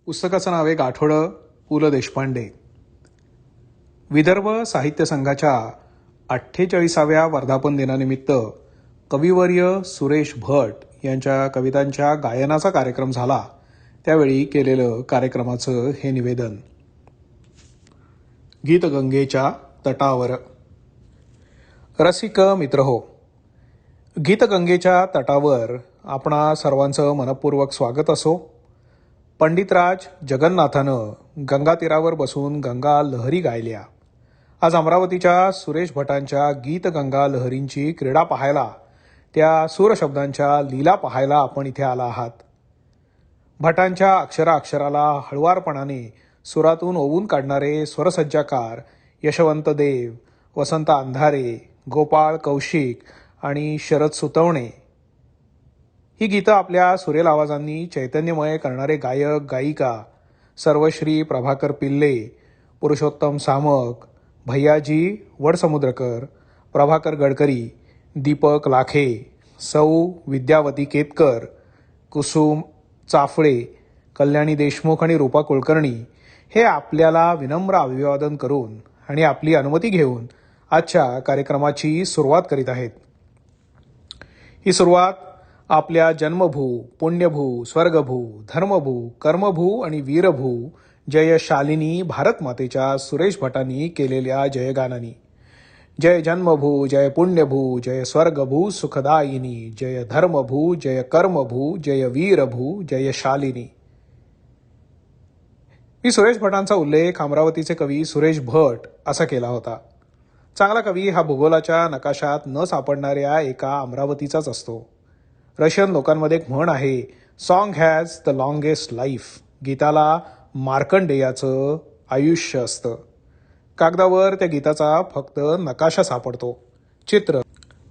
पुस्तकाचं नाव आहे गाठोडं पु ल देशपांडे. विदर्भ साहित्य संघाच्या 48व्या वर्धापन दिनानिमित्त कविवर्य सुरेश भट यांच्या कवितांच्या गायनाचा कार्यक्रम झाला. त्यावेळी केलेलं कार्यक्रमाचं हे निवेदन. गीतगंगेच्या तटावर. रसिक मित्रहो, गीतगंगेच्या तटावर आपणा सर्वांचं मनपूर्वक स्वागत असो. पंडितराज जगन्नाथानं गंगा तीरावर बसून गंगा लहरी गायल्या. आज अमरावतीच्या सुरेश भटांच्या गीतगंगा लहरींची क्रीडा पाहायला, त्या सूरशब्दांच्या लीला पाहायला आपण इथे आला आहात. भटांच्या अक्षराला हळुवारपणाने सुरातून ओवून काढणारे स्वरसज्जाकार यशवंत देव, वसंत अंधारे, गोपाळ कौशिक आणि शरद सुतवणे ही गीतं आपल्या सुरेल आवाजांनी चैतन्यमय करणारे गायक गायिका सर्वश्री प्रभाकर पिल्ले, पुरुषोत्तम सामक, भैयाजी वडसमुद्रकर, प्रभाकर गडकरी, दीपक लाखे, सौ विद्यावती केतकर, कुसुम चाफळे, कल्याणी देशमुख आणि रूपा कुलकर्णी हे आपल्याला विनम्र अभिवादन करून आणि आपली अनुमती घेऊन आजच्या कार्यक्रमाची सुरुवात करीत आहेत. ही सुरुवात आपल्या जन्मभू, पुण्यभू, स्वर्गभू, धर्मभू, कर्मभू आणि वीरभू जय शालिनी भारत मातेच्या सुरेश भटांनी केलेल्या जयगानानी. जय जन्मभू, जय पुण्यभू, जय स्वर्गभू सुखदायिनी, जय धर्मभू, जय कर्मभू, जय वीरभू, जय शालिनी. मी सुरेश भटांचा उल्लेख अमरावतीचे कवी सुरेश भट असा केला होता. चांगला कवी हा भूगोलाच्या नकाशात न सापडणाऱ्या एका अमरावतीचाच असतो. रशियन लोकांमध्ये एक म्हण आहे, song has the longest life. गीताला मार्कंडेयाचं आयुष्य असतं. कागदावर त्या गीताचा फक्त नकाशा सापडतो, चित्र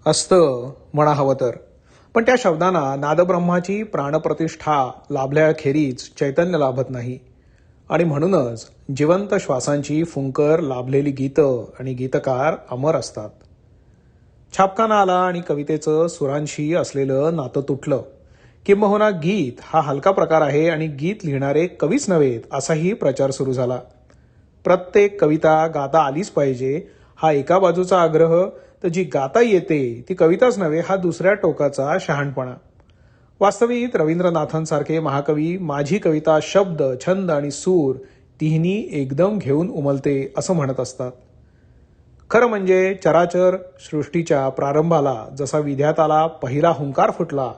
असतं म्हणा हवं तर. पण त्या शब्दांना नादब्रह्माची प्राणप्रतिष्ठा लाभल्याखेरीज चैतन्य लाभत नाही. आणि म्हणूनच जिवंत श्वासांची फुंकर लाभलेली गीतं आणि गीतकार अमर असतात. छापखाना आला आणि कवितेचं सुरांशी असलेलं नातं तुटलं. किंबहुना गीत हा हलका प्रकार आहे आणि गीत लिहिणारे कवीच नव्हेत असाही प्रचार सुरू झाला. प्रत्येक कविता गाता आलीच पाहिजे हा एका बाजूचा आग्रह, तर जी गाता येते ती कविताच नव्हे हा दुसऱ्या टोकाचा शहाणपणा. वास्तविक रवींद्रनाथांसारखे महाकवी माझी कविता शब्द, छंद आणि सूर तिन्ही एकदम घेऊन उमलते असं म्हणत असतात. खरं म्हणजे चराचर सृष्टीच्या प्रारंभाला जसा विध्याताला पहिला हुंकार फुटला,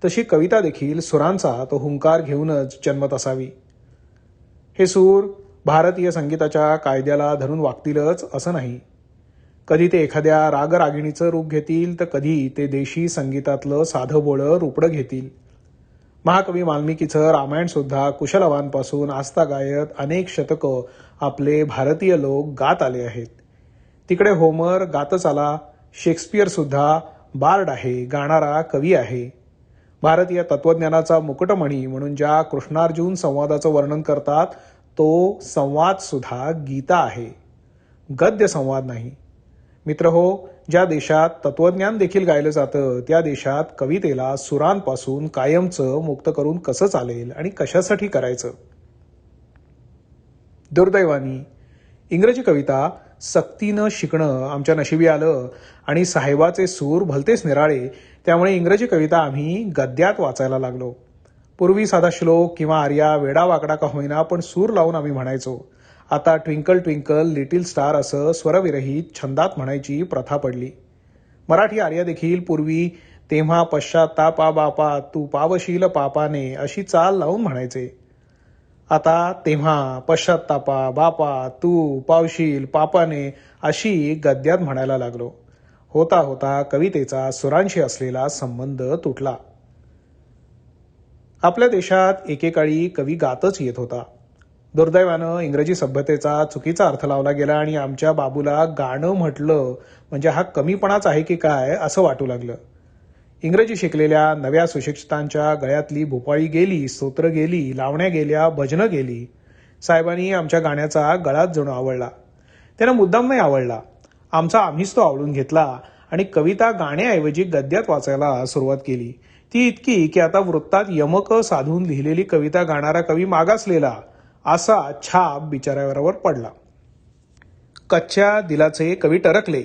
तशी कविता देखील सुरांचा तो हुंकार घेऊनच जन्मत असावी. हे सूर भारतीय संगीताच्या कायद्याला धरून वागतीलच असं नाही. कधी ते एखाद्या रागरागिणीचं रूप घेतील, तर कधी ते देशी संगीतातलं साधं बोळं रुपडं घेतील. महाकवी वाल्मिकीचं रामायण सुद्धा कुशलवांपासून आस्तागायत अनेक शतकं आपले भारतीय लोक गात आले आहेत. तिकडे होमर गातच आला. शेक्सपियर सुद्धा बार्ड आहे, गाणारा कवी आहे. भारतीय तत्वज्ञानाचा मुकुटमणी म्हणून ज्या कृष्णार्जुन संवादाचं वर्णन करतात, तो संवाद सुद्धा गीता आहे, गद्य संवाद नाही. मित्रहो, ज्या देशात तत्वज्ञान देखील गायलं जातं, त्या देशात कवितेला सुरांपासून कायमचं मुक्त करून कसं चालेल आणि कशासाठी करायचं? दुर्दैवानी इंग्रजी कविता सक्तीनं शिकणं आमच्या नशिबी आलं आणि साहेबाचे सूर भलतेच निराळे. त्यामुळे इंग्रजी कविता आम्ही गद्यात वाचायला लागलो. पूर्वी साधा श्लोक किंवा आर्या वेडावाकडा का होईना पण सूर लावून आम्ही म्हणायचो. आता ट्विंकल ट्विंकल लिटिल स्टार असं स्वरविरहित छंदात म्हणायची प्रथा पडली. मराठी आर्या देखील पूर्वी तेव्हा पश्चात्तापा बापा तू पावशील पापाने अशी चाल लावून म्हणायचे. आता तेव्हा पश्चात्तापा बापा तू पावशील पापाने अशी गद्यात म्हणायला लागलो. होता होता कवितेचा सुरांशी असलेला संबंध तुटला. आपल्या देशात एकेकाळी कवी गातच येत होता. दुर्दैवानं इंग्रजी सभ्यतेचा चुकीचा अर्थ लावला गेला आणि आमच्या बाबूला गाणं म्हटलं म्हणजे हा कमीपणाच आहे की काय असं वाटू लागलं. इंग्रजी शिकलेल्या नव्या सुशिक्षितांच्या गळ्यातली भोपाळी गेली, स्तोत्र गेली, लावण्या गेल्या, भजनं गेली. साहेबांनी आमच्या गाण्याचा गळाच जणू आवडला. त्यांना मुद्दाम नाही आवडला, आमचा आम्हीच तो आवडून घेतला आणि कविता गाण्याऐवजी गद्यात वाचायला सुरुवात केली. ती इतकी की आता वृत्तात यमक साधून लिहिलेली कविता गाणारा कवी मागासलेला असा छाप बिचाऱ्यावर पडला. कच्च्या दिलाचे कवी टरकले,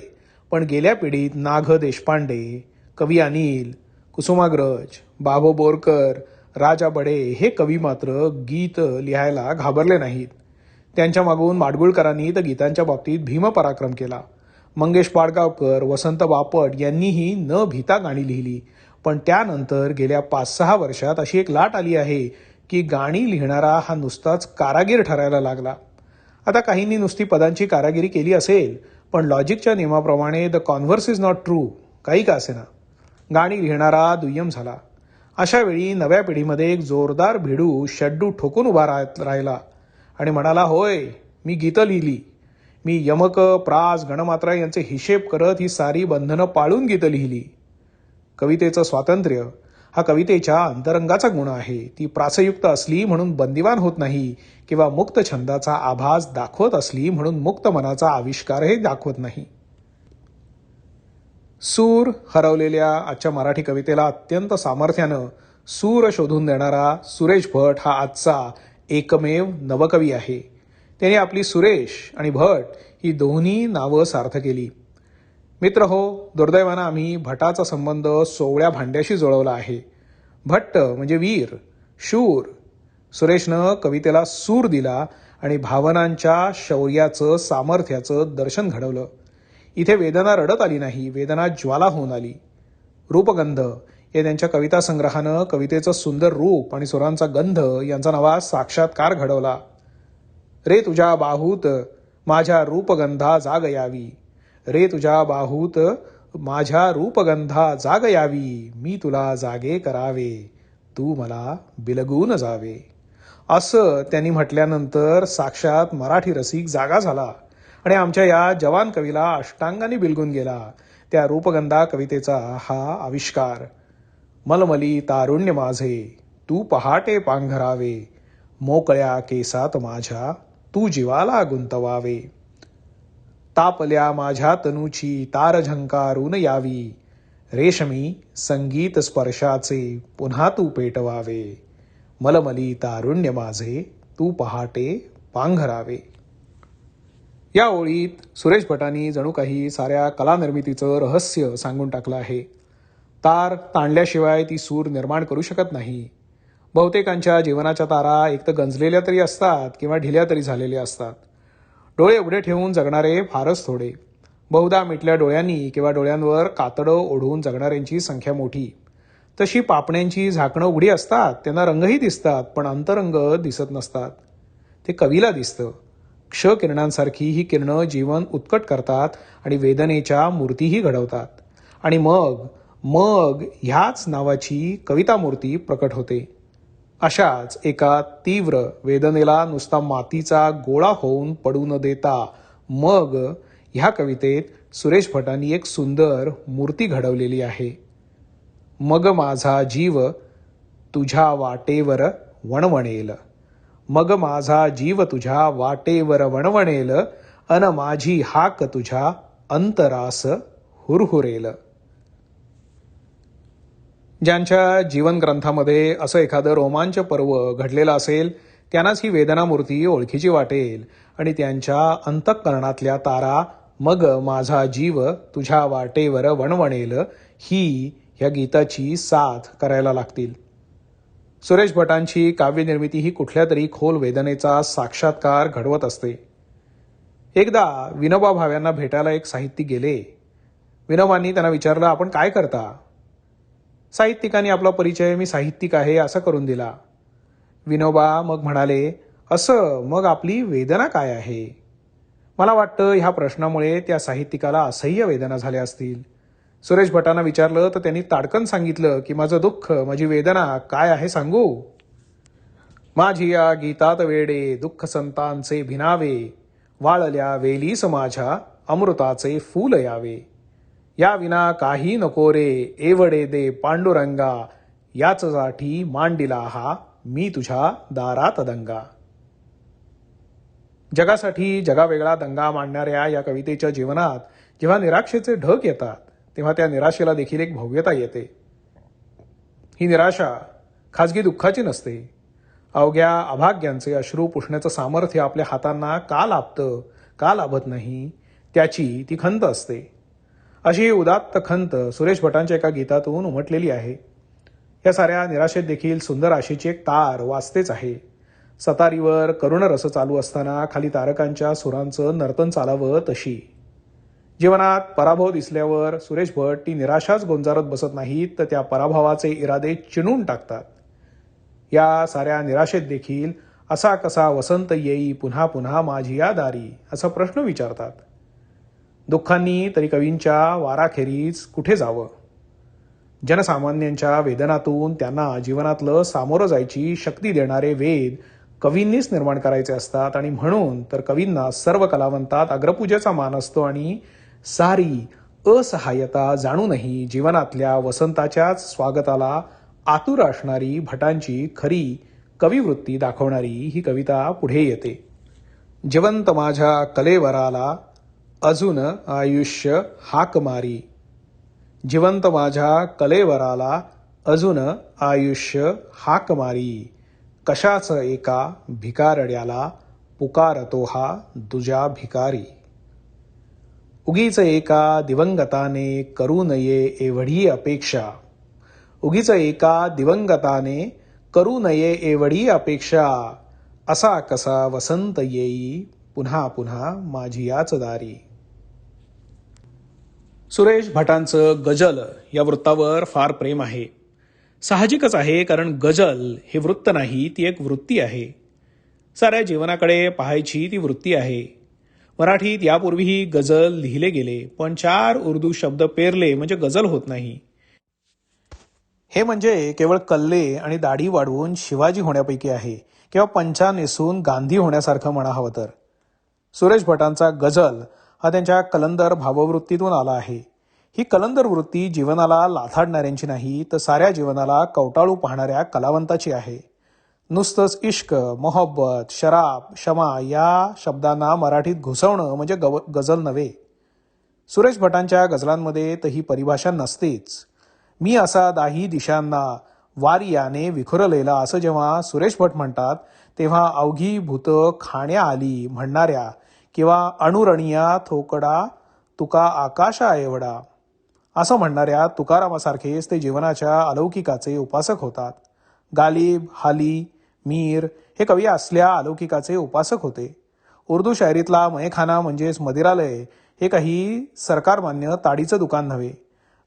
पण गेल्या पिढीत नाग देशपांडे, कवी अनिल, कुसुमाग्रज, बाबू बोरकर, राजा बडे हे कवी मात्र गीत लिहायला घाबरले नाहीत. त्यांच्या मागून माडगुळकरांनी तर गीतांच्या बाबतीत भीमपराक्रम केला. मंगेश पाडगावकर, वसंत बापट यांनीही न भीता गाणी लिहिली. पण त्यानंतर गेल्या 5-6 वर्षात अशी एक लाट आली आहे की गाणी लिहिणारा हा नुसताच कारागीर ठरायला लागला. आता काहींनी नुसती पदांची कारागिरी केली असेल, पण लॉजिकच्या नियमाप्रमाणे the converse is not true काही का असेना, गाणी लिहिणारा दुय्यम झाला. अशा वेळी नव्या पिढीमध्ये एक जोरदार भिडू शड्डू ठोकून उभा राहिला आणि म्हणाला, होय मी गीतं लिहिली, मी यमक, प्रास, गणमात्रा यांचे हिशेब करत ही सारी बंधनं पाळून गीतं लिहिली. कवितेचं स्वातंत्र्य हा कवितेच्या अंतरंगाचा गुण आहे. ती प्रासयुक्त असली म्हणून बंदिवान होत नाही किंवा मुक्त छंदाचा आभास दाखवत असली म्हणून मुक्त मनाचा आविष्कारही दाखवत नाही. सूर हरवलेल्या आजच्या मराठी कवितेला अत्यंत सामर्थ्यानं सूर शोधून देणारा सुरेश भट हा आजचा एकमेव नवकवी आहे. त्याने आपली सुरेश आणि भट ही दोन्ही नावं सार्थ केली. मित्र हो, दुर्दैवानं आम्ही भटाचा संबंध सोवळ्या भांड्याशी जुळवला आहे. भट्ट म्हणजे वीर, शूर. सुरेशनं कवितेला सूर दिला आणि भावनांच्या शौर्याचं, सामर्थ्याचं दर्शन घडवलं. इथे वेदना रडत आली नाही, वेदना ज्वाला होऊन आली. रूपगंध या त्यांच्या कविता संग्रहानं कवितेचं सुंदर रूप आणि सुरांचा गंध यांचा नवा साक्षात्कार घडवला. रे तुझ्या बाहूत माझ्या रूपगंधा जाग यावी, रे तुझ्या बाहूत माझ्या रूपगंधा जाग यावी, मी तुला जागे करावे, तू मला बिलगून जावे. असं त्यांनी म्हटल्यानंतर साक्षात मराठी रसिक जागा झाला आणि आमच्या या जवान कवीला अष्टांगाने बिलगून गेला. त्या रूपगंधा कवितेचा हा आविष्कार. मलमली तारुण्य माझे तू पहाटे पांघरावे, मोकळ्या केसात माझ्या तू जीवाला गुंतवावे, तापल्या माझ्या तनूची तार झंकारून यावी, रेशमी संगीत स्पर्शाचे पुन्हा तू पेटवावे, मलमली तारुण्य माझे तू पहाटे पांघरावे. या ओळीत सुरेश भटांनी जणू काही साऱ्या कलानिर्मितीचं रहस्य सांगून टाकलं आहे. तार ताणल्याशिवाय ती सूर निर्माण करू शकत नाही. बहुतेकांच्या जीवनाच्या तारा एक तर गंजलेल्या तरी असतात किंवा ढिल्या तरी झालेल्या असतात. डोळे उघडे ठेवून जगणारे फारच थोडे. बहुधा मिटल्या डोळ्यांनी किंवा डोळ्यांवर कातडं ओढून जगणाऱ्यांची संख्या मोठी. तशी पापण्यांची झाकणं उघडी असतात, त्यांना रंगही दिसतात, पण अंतरंग दिसत नसतात. ते कवीला दिसतं. क्ष किरणांसारखी ही किरणं जीवन उत्कट करतात आणि वेदनेच्या मूर्तीही घडवतात. आणि मग मग ह्याच नावाची कविता मूर्ती प्रकट होते. अशाच एका तीव्र वेदनेला नुसता मातीचा गोळा होऊन पडू न देता मग ह्या कवितेत सुरेश भटांनी एक सुंदर मूर्ती घडवलेली आहे. मग माझा जीव तुझ्या वाटेवर वणवणेल, मग माझा जीव तुझ्या वाटेवर वणवणेल, अन माझी हाक तुझ्या अंतरास हुरहुरेल. ज्यांच्या जीवनग्रंथामध्ये असं एखादं रोमांच पर्व घडलेलं असेल त्यांनाच ही वेदनामूर्ती ओळखीची वाटेल आणि त्यांच्या अंतःकरणातल्या तारा मग माझा जीव तुझ्या वाटेवर वणवणेल ही ह्या गीताची साथ करायला लागतील. सुरेश भटांची काव्यनिर्मिती ही कुठल्या तरी खोल वेदनेचा साक्षात्कार घडवत असते. एकदा विनोबा भाव्यांना भेटायला एक साहित्यिक गेले. विनोबांनी त्यांना विचारलं, आपण काय करता? साहित्यिकांनी आपला परिचय मी साहित्यिक आहे असा करून दिला. विनोबा मग म्हणाले, असं मग आपली वेदना काय आहे? मला वाटतं ह्या प्रश्नामुळे त्या साहित्यिकाला असह्य वेदना झाल्या असतील. सुरेश भटांना विचारलं तर त्यांनी ताडकन सांगितलं की माझं दुःख, माझी वेदना काय आहे सांगू? माझी या गीतात वेडे दुःख संतांचे भिनावे, वाळल्या वेलीस माझ्या अमृताचे फूल यावे, या विना काही नको रे एवढे दे पांडुरंगा, याच साठी मांडिला हा मी तुझ्या दारात दंगा. जगासाठी जगावेगळा दंगा मांडणाऱ्या या कवितेच्या जीवनात जेव्हा निराशेचे ढग येतात तेव्हा त्या निराशेला देखील एक भव्यता येते. ही निराशा खाजगी दुःखाची नसते. अवघ्या अभाग्यांचे अश्रू पुसण्याचं सामर्थ्य आपल्या हातांना का लाभतं, का लाभत नाही, त्याची ती खंत असते. अशी उदात्त खंत सुरेश भटांच्या एका गीतातून उमटलेली आहे. या साऱ्या निराशेत देखील सुंदर आशेची एक तार वाजतेच आहे. सतारीवर करुण रस चालू असताना खाली तारकांच्या सुरांचं नर्तन चालावं तशी. जीवनात पराभव दिसल्यावर सुरेश भट ती निराशाच गोंजारत बसत नाहीत, तर त्या पराभवाचे इरादे चिणून टाकतात. या साऱ्या निराशेत देखील असा कसा वसंत येई पुन्हा पुन्हा माझी या दारी, असा प्रश्न विचारतात. दुःखांनी तरी कवींच्या वाराखेरीज कुठे जावं? जनसामान्यांच्या वेदनातून त्यांना जीवनातलं सामोरं जायची शक्ती देणारे वेद कवींनीच निर्माण करायचे असतात. आणि म्हणून तर कवींना सर्व कलावंतात अग्रपूजेचा मान असतो. आणि सारी असहाय्यता जाणूनही जीवनातल्या वसंताच्याच स्वागताला आतुर असणारी भटांची खरी कविवृत्ती दाखवणारी ही कविता पुढे येते. जिवंत माझ्या कलेवराला अजून आयुष्य हाक मारी. जिवंत माझ्या कलेवराला अजून आयुष्य हाक मारी. कशाच एका भिकारड्याला पुकारतो हा दुजा भिकारी. उगीच एका दिवंगताने करू नये एवढी अपेक्षा. उगीच एका दिवंगताने करू नये एवढी अपेक्षा. असा कसा वसंत येई पुन्हा पुन्हा माझी याच दारी. सुरेश भटांचं गजल या वृत्तावर फार प्रेम आहे. साहजिकच आहे, कारण गजल हे वृत्त नाही, ती एक वृत्ती आहे. साऱ्या जीवनाकडे पाहायची ती वृत्ती आहे. मराठीत यापूर्वीही गजल लिहिले गेले, पण 4 उर्दू शब्द पेरले म्हणजे गजल होत नाही. हे म्हणजे केवळ कल्ले आणि दाढी वाढवून शिवाजी होण्यापैकी आहे, किंवा पंचा नेसून गांधी होण्यासारखं म्हणा हवं तर. सुरेश भटांचा गजल हा त्यांच्या कलंदर भाववृत्तीतून आला आहे. ही कलंदर वृत्ती जीवनाला लाथाडणाऱ्यांची नाही, तर साऱ्या जीवनाला कवटाळू पाहणाऱ्या कलावंताची आहे. नुसतंच इश्क, मोहब्बत, शराब, क्षमा या शब्दांना मराठीत घुसवणं म्हणजे गजल नव्हे. सुरेश भटांच्या गजलांमध्ये तर ही परिभाषा नसतेच. मी असा दाही दिशांना वारियाने विखुरलेला, असं जेव्हा सुरेश भट म्हणतात, तेव्हा अवघी भूत खाण्या आली म्हणणाऱ्या किंवा अणुरणिया थोकडा तुका आकाशा एवढा असं म्हणणाऱ्या तुकारामासारखेच ते जीवनाच्या अलौकिकाचे उपासक होतात. गालिब, हाली, मीर हे कवी असल्या अलौकिकाचे उपासक होते. उर्दू शायरीतला मयखाना म्हणजेच मदिरालय हे काही सरकारमान्य ताडीचं दुकान नव्हे.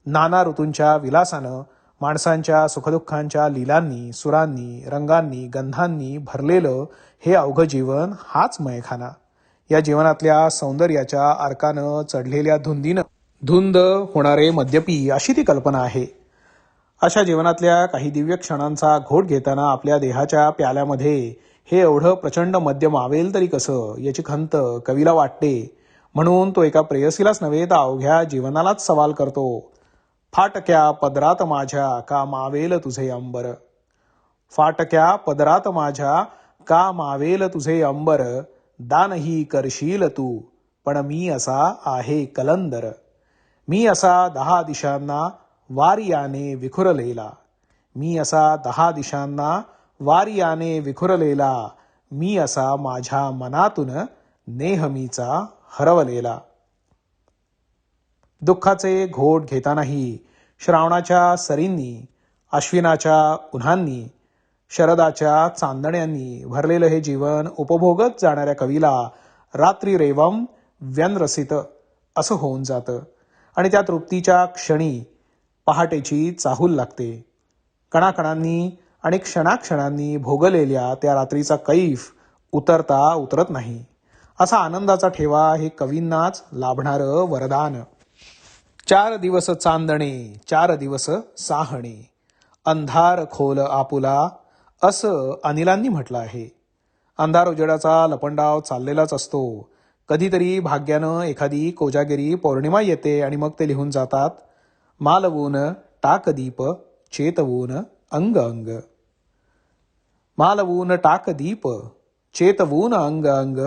नाना ऋतूंच्या विलासानं, माणसांच्या सुखदुःखांच्या लीलांनी, सुरांनी, रंगांनी, गंधांनी भरलेलं हे अवघं जीवन हाच मयखाना. या जीवनातल्या सौंदर्याच्या अर्कानं चढलेल्या धुंदीनं धुंद होणारे मद्यपी, अशी ती कल्पना आहे. अशा जीवनातल्या काही दिव्य क्षणांचा घोट घेताना आपल्या देहाच्या प्याल्यामध्ये हे एवढं प्रचंड मद्य मावेल तरी कसं, याची खंत कवीला वाटते. म्हणून तो एका प्रेयसीलाच नव्हे, तर अवघ्या जीवनालाच सवाल करतो. फाटक्या पदरात माझ्या का मावेल तुझे अंबर. फाटक्या पदरात माझ्या का मावेल तुझे अंबर. दानही करशील तू, पण मी असा आहे कलंदर. मी असा 10 दिशांना वारियाने विखुरलेला. मी असा 10 दिशांना वारियाने विखुरलेला. मी असा माझ्या मनातून नेहमीचा हरवलेला. दुःखाचे घोट घेतानाही श्रावणाच्या सरींनी, अश्विनाच्या उन्हांनी, शरदाच्या चांदण्यांनी भरलेलं हे जीवन उपभोगत जाणाऱ्या कवीला रात्री रेवम व्यनरसित असं होऊन जातं. आणि त्या तृप्तीच्या क्षणी पहाटेची चाहूल लागते. कणाकणांनी आणि क्षणाक्षणांनी भोगलेल्या त्या रात्रीचा कैफ उतरता उतरत नाही. असा आनंदाचा ठेवा हे कवींनाच लाभणारं वरदान. 4 दिवस चांदणे, 4 दिवस साहणे, अंधार खोल आपुला, असं अनिलांनी म्हटलं आहे. अंधार उजेडाचा लपंडाव चाललेलाच असतो. कधीतरी भाग्यानं एखादी कोजागिरी पौर्णिमा येते आणि मग ते लिहून जातात, मालवून टाकदीप चेतवून अंग अंग. मालवून टाकदीप चेतवून अंग अंग.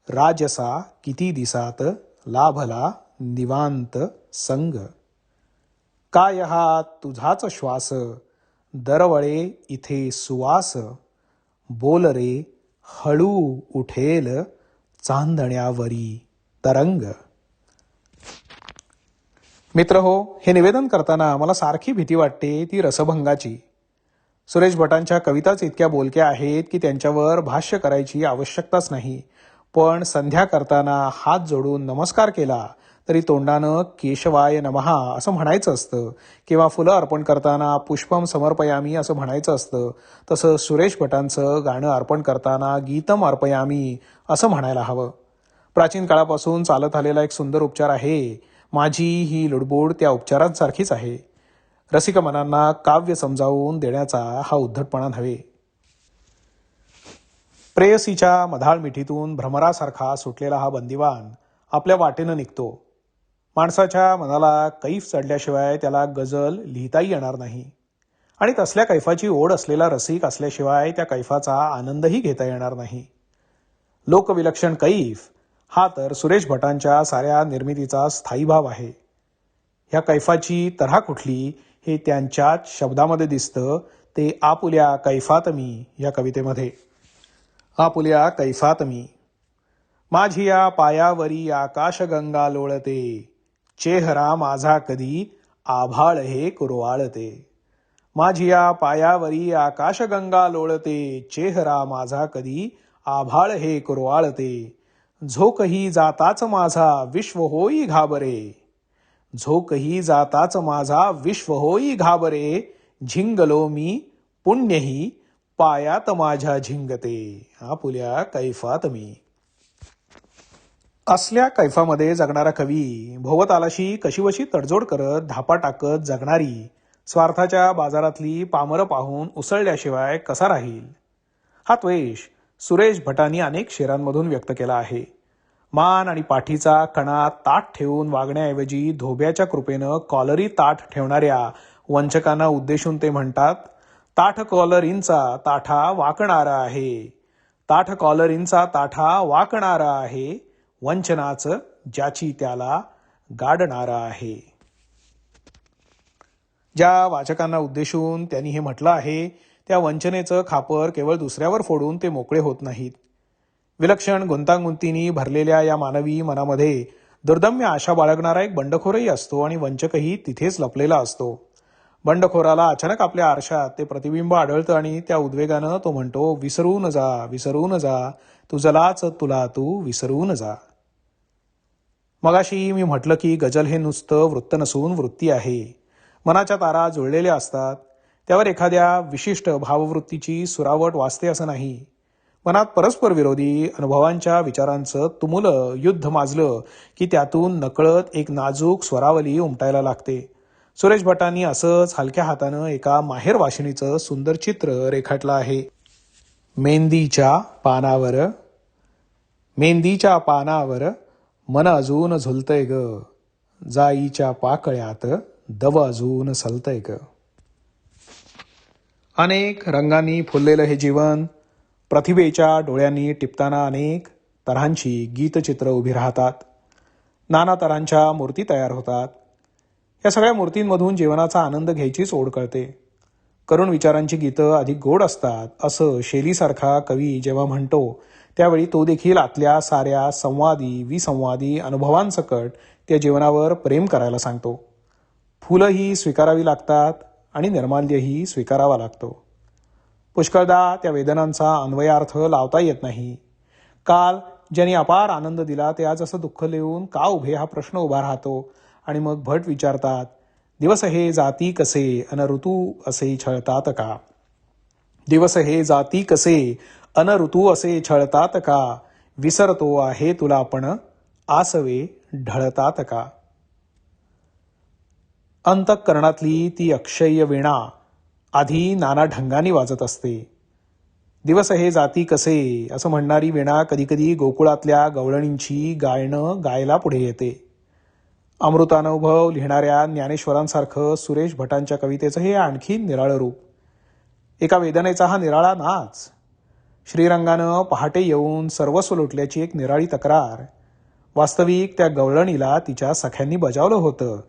राजसा किती दिसात लाभला निवांत संग. काय हा तुझाच श्वास दरवळे इथे सुवास, बोल रे हळू उठेल चांदण्यावरी तरंग. मित्र हो, हे निवेदन करताना मला सारखी भीती वाटते ती रसभंगाची. सुरेश भटांच्या कविताच इतक्या बोलक्या आहेत की त्यांच्यावर भाष्य करायची आवश्यकताच नाही. पण संध्या करताना हात जोडून नमस्कार केला तरी तोंडानं केशवाय नमहा असं म्हणायचं असतं, किंवा फुलं अर्पण करताना पुष्पम समर्पयामी असं म्हणायचं असतं. तसं सुरेश भटांचं गाणं अर्पण करताना गीतम अर्पयामी असं म्हणायला हवं. प्राचीन काळापासून चालत आलेला एक सुंदर उपचार आहे. माझी ही लुडबुड त्या उपचारांसारखीच आहे. रसिक मनांना काव्य समजावून देण्याचा हा उद्धटपणा नव्हे. प्रेयसीच्या मधाळ मिठीतून भ्रमरासारखा सुटलेला हा बंदिवान आपल्या वाटेनं निघतो. माणसाच्या मनाला कैफ चढल्याशिवाय त्याला गझल लिहिताही येणार नाही, आणि तसल्या कैफाची ओढ असलेला रसिक असल्याशिवाय त्या कैफाचा आनंदही घेता येणार नाही. लोकविलक्षण कैफ हा तर सुरेश भटांच्या साऱ्या निर्मितीचा स्थायी भाव आहे. ह्या कैफाची तऱ्हा कुठली हे त्यांच्याच शब्दामध्ये दिसतं, ते आपुल्या कैफात मी या कवितेमध्ये. आपुल्या कैफात मी, माझी या पायावरी आकाशगंगा लोळते, चेहरा माझा कधी आभाळ हे कुरवाळते. माझी या पायावरी आकाशगंगा लोळते, चेहरा माझा कधी आभाळ हे कुरवाळते. झोकही जाताच माझा विश्व होई घाबरे, झोकही जाताच माझा विश्व होई घाबरे. झिंगलो मी पुण्यही पायात माझ्या झिंगते, आपुल्या कैफात मी. असल्या कैफामध्ये जगणारा कवी भोवतालाशी कशीबशी तडजोड करत धापा टाकत जगणारी स्वार्थाच्या बाजारातली पामरं पाहून उसळल्याशिवाय कसा राहील. हा द्वेष सुरेश भटांनी अनेक शेरांमधून व्यक्त केला आहे. मान आणि पाठीचा कणा ताठ ठेवून वागण्याऐवजी धोब्याच्या कृपेनं कॉलरी ताठ ठेवणाऱ्या वंचकांना उद्देशून ते म्हणतात, ताठ कॉलरींचा ताठा वाकणारा आहे, ताठ कॉलरींचा ताठा वाकणारा आहे, वंचनाचं ज्याची त्याला गाडणारा आहे. ज्या वाचकांना उद्देशून त्यांनी हे म्हटलं आहे त्या वंचनेचं खापर केवळ दुसऱ्यावर फोडून ते मोकळे होत नाहीत. विलक्षण गुंतागुंतीनी भरलेल्या या मानवी मनामध्ये दुर्दम्य आशा बाळगणारा एक बंडखोरही असतो, आणि वंचकही तिथेच लपलेला असतो. बंडखोराला अचानक आपल्या आरशात ते प्रतिबिंब आढळतं आणि त्या उद्वेगानं तो म्हणतो, विसरून जा, विसरून जा, तुझलाच तुला तू विसरून जा. मगाशी मी म्हटलं की गझल हे नुसतं वृत्त नसून वृत्ती आहे. मनाच्या तारा जुळलेल्या असतात, त्यावर एखाद्या विशिष्ट भाववृत्तीची सुरावट वाजते असं नाही. मनात परस्पर विरोधी अनुभवांच्या विचारांचं तुमुल युद्ध माजलं की त्यातून नकळत एक नाजूक स्वरावली उमटायला लागते. सुरेश भटांनी असंच हलक्या हातानं एका माहेर वाशिणीचं सुंदर चित्र रेखाटलं आहे. मेंदीच्या पानावर, मेंदीच्या पानावर मन अजून झुलतंय ग, जाईच्या पाकळ्यात दव अजून सलतंय ग. अनेक रंगांनी फुललेलं हे जीवन प्रतिभेच्या डोळ्यांनी टिपताना अनेक तऱ्हांची गीतचित्र उभी राहतात. नाना तऱ्हांच्या मूर्ती तयार होतात. या सगळ्या मूर्तींमधून जीवनाचा आनंद घ्यायचीच ओढ कळते. करुण विचारांची गीतं अधिक गोड असतात असं शेलीसारखा कवी जेव्हा म्हणतो, त्यावेळी तो देखील आतल्या साऱ्या संवादी विसंवादी अनुभवांसकट त्या जीवनावर प्रेम करायला सांगतो. फुलंही स्वीकारावी लागतात आणि निर्माल्यही स्वीकारावा लागतो. पुष्कळदा त्या वेदनांचा अन्वयार्थ लावता येत नाही. काल ज्यांनी अपार आनंद दिला ते आज असं दुःख लिहून का उभे हा प्रश्न उभा राहतो. आणि मग भट विचारतात, दिवस हे जाती कसे अन ऋतू असे छळतात का. दिवस हे जाती कसे अन ऋतू असे छळतात का. विसरतो आहे तुला पण आसवे ढळतात का. अंतःकरणातली ती अक्षय वीणा आधी नाना ढंगांनी वाजत असते. दिवस हे जाती कसे असं म्हणणारी वीणा कधीकधी गोकुळातल्या गवळणींची गायनं गायला पुढे येते. अमृतानुभव लिहिणाऱ्या ज्ञानेश्वरांसारखं सुरेश भटांच्या कवितेचं हे आणखी निराळं रूप. एका वेदनेचा हा निराळा नाच. श्रीरंगानं पहाटे येऊन सर्वस्व लुटल्याची एक निराळी तक्रार. वास्तविक त्या गवळणीला तिच्या सख्यांनी बजावलं होतं,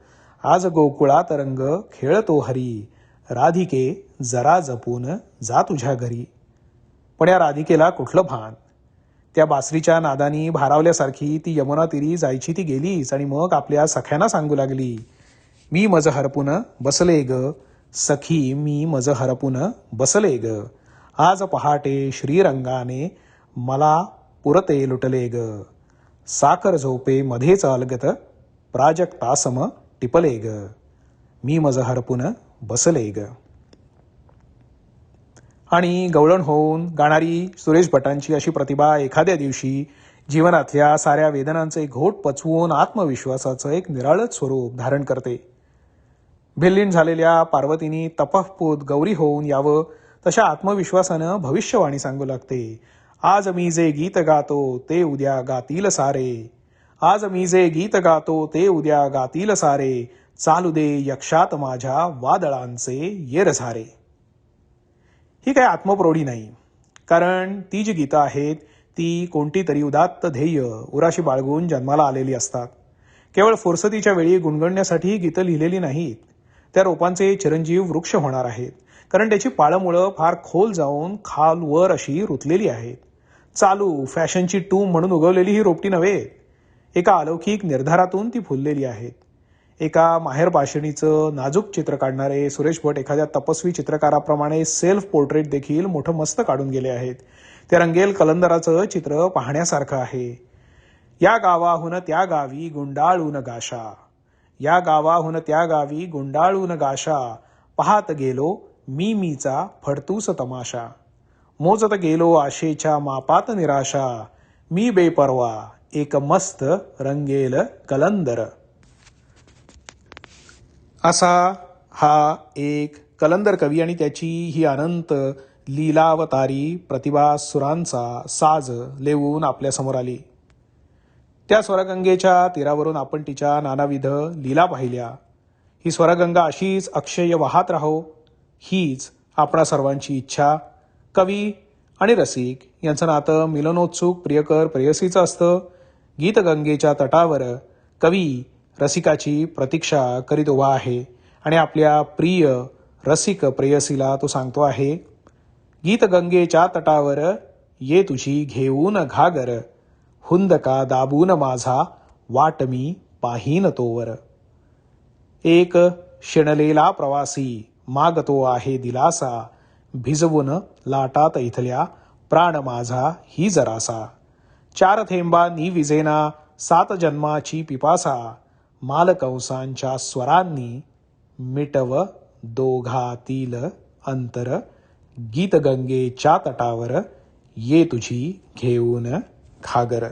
आज गोकुळात रंग खेळतो हरी, राधिके जरा जपून जा तुझ्या घरी. पण या राधिकेला कुठलं भान. त्या बासरीच्या नादानी भारावल्यासारखी ती यमुना तीरी जायची ती गेलीच आणि मग आपल्या सख्यांना सांगू लागली, मी मज हरपून बसले ग, सखी मी मज हरपून बसले ग. आज पहाटे श्रीरंगाने मला पुरते लुटले ग. साखर झोपे मध्येच अलगत, प्राजक्तासम टिपले ग. मी मज हरपून बसले ग. आणि गवळण होऊन गाणारी सुरेश भटांची अशी प्रतिभा एखाद्या दिवशी जीवनातल्या साऱ्या वेदनांचे घोट पचवून आत्मविश्वासाचं एक निराळच स्वरूप धारण करते. भिल्लीन झालेल्या पार्वतीनी तपःपूत गौरी होऊन यावं तशा आत्मविश्वासानं भविष्यवाणी सांगू लागते. आज मी जे गीत गातो ते उद्या गातील सारे. आज मी जे गीत गातो ते उद्या गातील सारे. चालू दे यक्षात माझ्या वादळांचे येरझारे. ही काय आत्मप्रौढी नाही, कारण ती जी गीतं आहेत ती कोणती तरी उदात्त ध्येय उराशी बाळगून जन्माला आलेली असतात. केवळ फुरसतीच्या वेळी गुणगणण्यासाठी ही गीतं लिहिलेली नाहीत. त्या रोपांचे चिरंजीव वृक्ष होणार आहेत, कारण त्याची पाळमुळं फार खोल जाऊन खालवर अशी रुतलेली आहेत. चालू फॅशनची टूम म्हणून उगवलेली ही रोपटी नव्हे, एका अलौकिक निर्धारातून ती फुललेली आहेत. एका माहेर भाषणीचं नाजूक चित्र काढणारे सुरेश भट एखाद्या तपस्वी चित्रकाराप्रमाणे सेल्फ पोर्ट्रेट देखील मोठं मस्त काढून गेले आहेत. त्या रंगेल कलंदराचं चित्र पाहण्यासारखं आहे. या गावाहून त्या गावी गुंडाळून गाशा. या गावाहून त्या गावी गुंडाळून गाशा. पाहत गेलो मीचा फडतूस तमाशा. मोजत गेलो आशेच्या मापात निराशा. मी बेपरवा एक मस्त रंगेल कलंदर. असा हा एक कलंदर कवी आणि त्याची ही अनंत लीलावतारी प्रतिभा सुरांचा साज लेवून आपल्यासमोर आली. त्या स्वरगंगेच्या तीरावरून आपण तिच्या नानाविध लीला पाहिल्या. ही स्वरगंगा अशीच अक्षय वाहत राहो, हीच आपणा सर्वांची इच्छा. कवी आणि रसिक यांचं नातं मिलनोत्सुक प्रियकर प्रेयसीचं असतं. गीतगंगेच्या तटावर कवी रसिकाची प्रतीक्षा करीत उभा आहे आणि आपल्या प्रिय रसिक प्रेयसीला तो सांगतो आहे, गीतगंगेच्या तटावर ये तुझी घेऊन घागर. हुंदका दाबून माझा वाट मी पाहीन तोवर. एक शिणलेला प्रवासी मागतो आहे दिलासा. भिजवून लाटात इथल्या प्राण माझा ही जरासा. 4 थेंबांनी विजेना 7 जन्माची पिपासा. मालकंसांच्या स्वरांनी मिटव दोघातील अंतर. गीतगंगेच्या तटावर ये तुझी घेऊन घागर.